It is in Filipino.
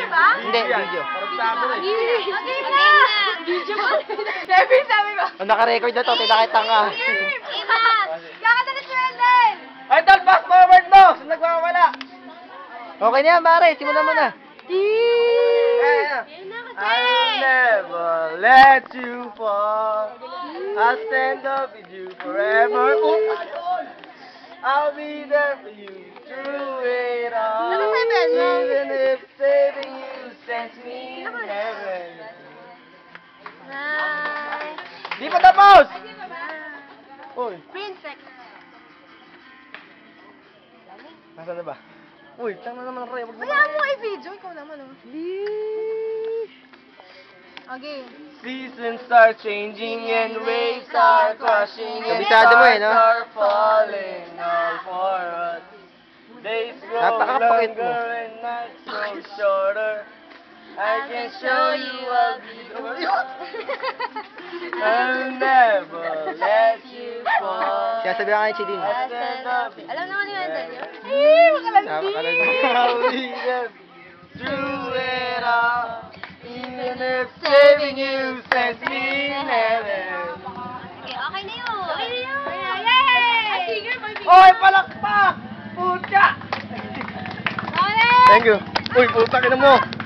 ba? Hindi, video. Parang okay na! Video mo? Debbie, sabi ko. Naka-record na to, tinakita nga. Iba! Kakanta na si Wendell! Idol, fast forward mo! Saan nagwawala? Okay na yan, pare. Simulan mo na. I'll never let you fall. I'll stand up with you forever. I'll be there for you through it all. Even if saving you sends me in heaven. Di pa tapos! Uy, Princess. nasaan na ba? Uy, tiyang na naman Ray. Wala mo i-video. Ikaw naman, oh. Okay. Seasons are changing and waves are crashing and Kabisado mo eh, no? stars are falling all for us. Days grow Napakapakit mo. longer and nights grow shorter. I can show you a beautiful. I'll never let you fall. Siya sabi ka kay Chidin. I stand up. Alam naman ni Wendell yun? Napakalandi. I'll be there through it all. Even if saving you sends me in heaven. Okay na yun. Okay na yun. Yay! Oy, palakpak! Pucha! Okay! Thank you. Uy, puta ka na mo.